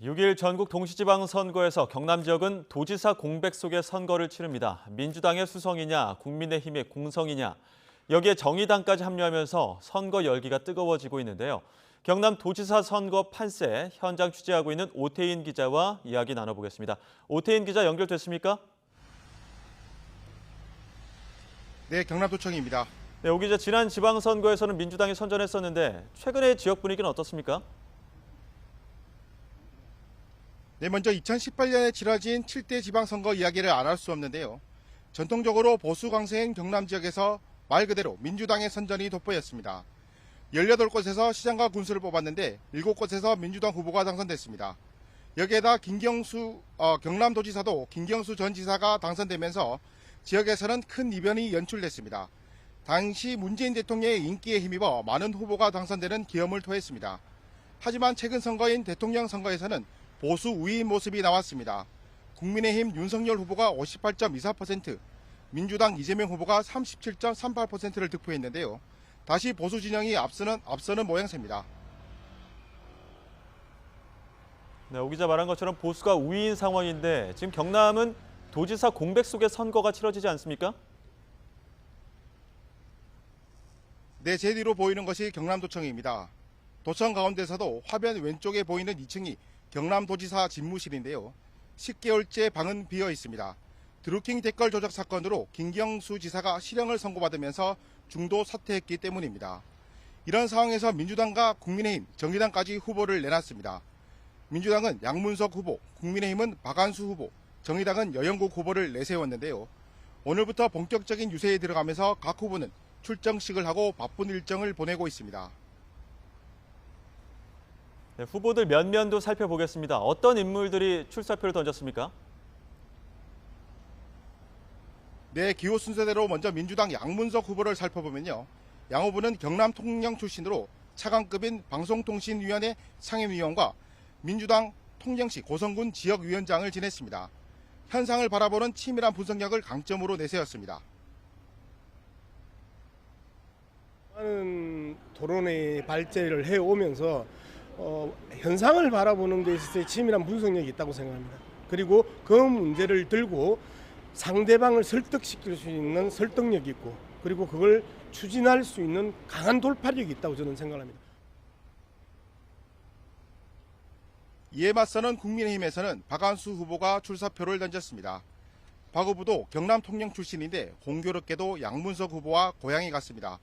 6일 전국 동시지방선거에서 경남 지역은 도지사 공백 속의 선거를 치릅니다. 민주당의 수성이냐 국민의힘의 공성이냐 여기에 정의당까지 합류하면서 선거 열기가 뜨거워지고 있는데요. 경남 도지사 선거 판세 현장 취재하고 있는 오태인 기자와 이야기 나눠보겠습니다. 오태인 기자 연결됐습니까? 네, 경남도청입니다. 네, 오 기자, 지난 지방선거에서는 민주당이 선전했었는데 최근의 지역 분위기는 어떻습니까? 네, 먼저 2018년에 치러진 7대 지방선거 이야기를 안 할 수 없는데요. 전통적으로 보수 강세인 경남 지역에서 말 그대로 민주당의 선전이 돋보였습니다. 18곳에서 시장과 군수를 뽑았는데 7곳에서 민주당 후보가 당선됐습니다. 여기에다 경남도지사도 김경수 전 지사가 당선되면서 지역에서는 큰 이변이 연출됐습니다. 당시 문재인 대통령의 인기에 힘입어 많은 후보가 당선되는 기염을 토했습니다. 하지만 최근 선거인 대통령 선거에서는 보수 우위인 모습이 나왔습니다. 국민의힘 윤석열 후보가 58.24%, 민주당 이재명 후보가 37.38%를 득표했는데요. 다시 보수 진영이 앞서는 모양새입니다. 네, 오 기자 말한 것처럼 보수가 우위인 상황인데 지금 경남은 도지사 공백 속의 선거가 치러지지 않습니까? 네, 제 뒤로 보이는 것이 경남도청입니다. 도청 가운데서도 화면 왼쪽에 보이는 2층이 경남도지사 집무실인데요. 10개월째 방은 비어 있습니다. 드루킹 댓글 조작 사건으로 김경수 지사가 실형을 선고받으면서 중도 사퇴했기 때문입니다. 이런 상황에서 민주당과 국민의힘, 정의당까지 후보를 내놨습니다. 민주당은 양문석 후보, 국민의힘은 박한수 후보, 정의당은 여영국 후보를 내세웠는데요. 오늘부터 본격적인 유세에 들어가면서 각 후보는 출정식을 하고 바쁜 일정을 보내고 있습니다. 네, 후보들 면면도 살펴보겠습니다. 어떤 인물들이 출사표를 던졌습니까? 네, 기호 순서대로 먼저 민주당 양문석 후보를 살펴보면요. 양 후보는 경남 통영 출신으로 차관급인 방송통신위원회 상임위원과 민주당 통영시 고성군 지역위원장을 지냈습니다. 현상을 바라보는 치밀한 분석력을 강점으로 내세웠습니다. 많은 토론의 발제를 해오면서 현상을 바라보는 데 있어서 치밀한 분석력이 있다고 생각합니다. 그리고 그 문제를 들고 상대방을 설득시킬 수 있는 설득력이 있고 그리고 그걸 추진할 수 있는 강한 돌파력이 있다고 저는 생각합니다. 이에 맞서는 국민의힘에서는 박한수 후보가 출사표를 던졌습니다. 박 후보도 경남 통영 출신인데 공교롭게도 양문석 후보와 고향이 같습니다.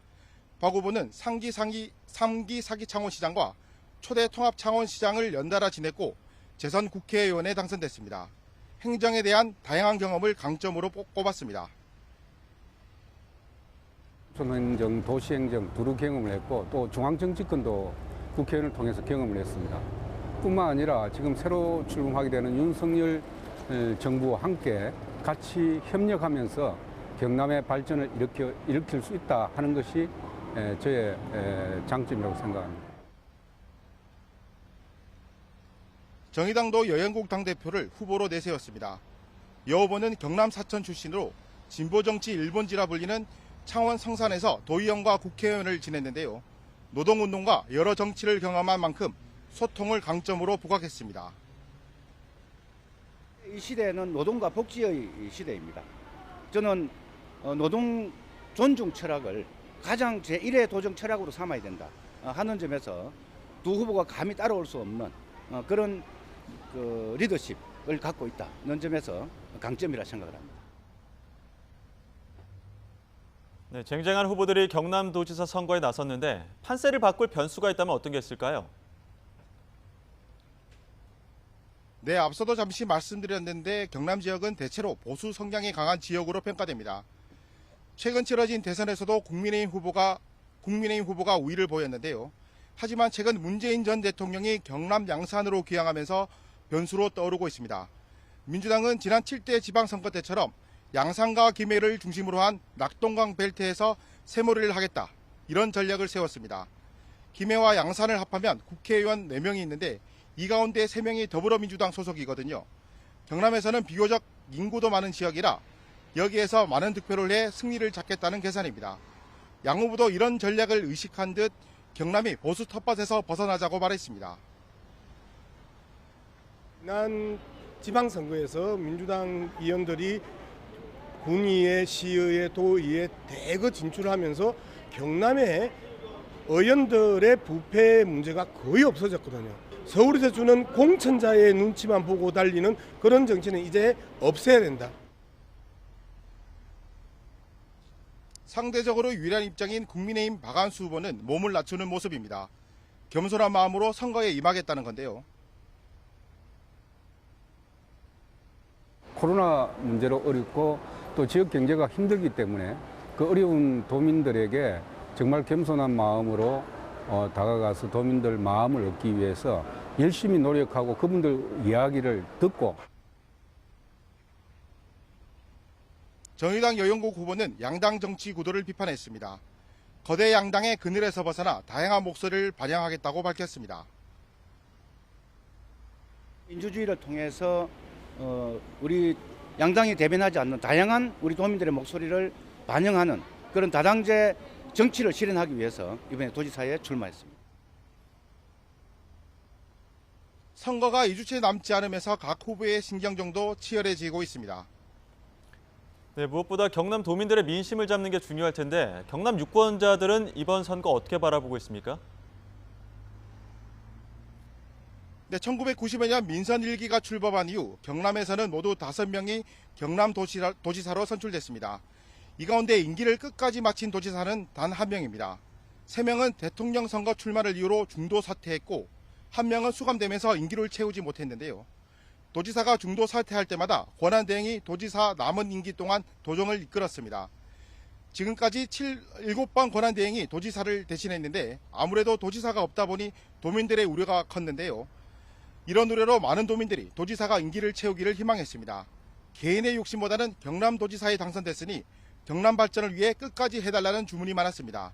박 후보는 3기 사기 창원시장과 초대 통합 창원시장을 연달아 지냈고 재선 국회의원에 당선됐습니다. 행정에 대한 다양한 경험을 강점으로 꼽았습니다. 초년정, 도시행정 두루 경험을 했고 또 중앙정치권도 국회의원을 통해서 경험을 했습니다. 뿐만 아니라 지금 새로 출범하게 되는 윤석열 정부와 함께 같이 협력하면서 경남의 발전을 일으킬 수 있다 하는 것이 저의 장점이라고 생각합니다. 정의당도 여영국 당대표를 후보로 내세웠습니다. 여 후보는 경남 사천 출신으로 진보정치 1번지라 불리는 창원 성산에서 도의원과 국회의원을 지냈는데요. 노동운동과 여러 정치를 경험한 만큼 소통을 강점으로 부각했습니다. 이 시대는 노동과 복지의 시대입니다. 저는 노동 존중 철학을 가장 제1의 도정 철학으로 삼아야 된다 하는 점에서 두 후보가 감히 따라올 수 없는 그런 리더십을 갖고 있다는 점에서 강점이라 생각을 합니다. 네, 쟁쟁한 후보들이 경남도지사 선거에 나섰는데 판세를 바꿀 변수가 있다면 어떤 게 있을까요? 네, 앞서도 잠시 말씀드렸는데 경남 지역은 대체로 보수 성향이 강한 지역으로 평가됩니다. 최근 치러진 대선에서도 국민의힘 후보가 우위를 보였는데요. 하지만 최근 문재인 전 대통령이 경남 양산으로 귀향하면서 변수로 떠오르고 있습니다. 민주당은 지난 7대 지방선거 때처럼 양산과 김해를 중심으로 한 낙동강 벨트에서 새몰이를 하겠다 이런 전략을 세웠습니다. 김해와 양산을 합하면 국회의원 4명이 있는데 이 가운데 3명이 더불어민주당 소속이거든요. 경남에서는 비교적 인구도 많은 지역이라 여기에서 많은 득표를 해 승리를 잡겠다는 계산입니다. 양 후보도 이런 전략을 의식한 듯 경남이 보수 텃밭에서 벗어나자고 말했습니다. 지난 지방선거에서 민주당 의원들이 군의회, 시의회, 도의회 대거 진출하면서 경남에 의원들의 부패 문제가 거의 없어졌거든요. 서울에서 주는 공천자의 눈치만 보고 달리는 그런 정치는 이제 없애야 된다. 상대적으로 유리한 입장인 국민의힘 박한수 후보는 몸을 낮추는 모습입니다. 겸손한 마음으로 선거에 임하겠다는 건데요. 코로나 문제로 어렵고 또 지역 경제가 힘들기 때문에 그 어려운 도민들에게 정말 겸손한 마음으로 다가가서 도민들 마음을 얻기 위해서 열심히 노력하고 그분들 이야기를 듣고 정의당 여영국 후보는 양당 정치 구도를 비판했습니다. 거대 양당의 그늘에서 벗어나 다양한 목소리를 반영하겠다고 밝혔습니다. 민주주의를 통해서 우리 양당이 대변하지 않는 다양한 우리 도민들의 목소리를 반영하는 그런 다당제 정치를 실현하기 위해서 이번에 도지사에 출마했습니다. 선거가 2주째 남지 않으면서 각 후보의 신경전도 치열해지고 있습니다. 네, 무엇보다 경남 도민들의 민심을 잡는 게 중요할 텐데 경남 유권자들은 이번 선거 어떻게 바라보고 있습니까? 네, 1990년 민선 1기가 출범한 이후 경남에서는 모두 5명이 경남 도지사로 선출됐습니다. 이 가운데 임기를 끝까지 마친 도지사는 단 1명입니다. 3명은 대통령 선거 출마를 이유로 중도 사퇴했고 1명은 수감되면서 임기를 채우지 못했는데요. 도지사가 중도 사퇴할 때마다 권한대행이 도지사 남은 임기 동안 도정을 이끌었습니다. 지금까지 7번 권한대행이 도지사를 대신했는데 아무래도 도지사가 없다 보니 도민들의 우려가 컸는데요. 이런 우려로 많은 도민들이 도지사가 임기를 채우기를 희망했습니다. 개인의 욕심보다는 경남도지사에 당선됐으니 경남 발전을 위해 끝까지 해달라는 주문이 많았습니다.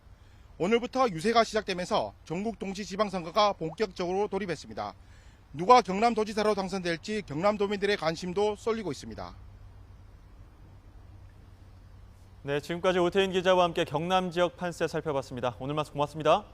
오늘부터 유세가 시작되면서 전국 동시 지방선거가 본격적으로 돌입했습니다. 누가 경남도지사로 당선될지 경남도민들의 관심도 쏠리고 있습니다. 네, 지금까지 오태인 기자와 함께 경남 지역 판세 살펴봤습니다. 오늘 말씀 고맙습니다.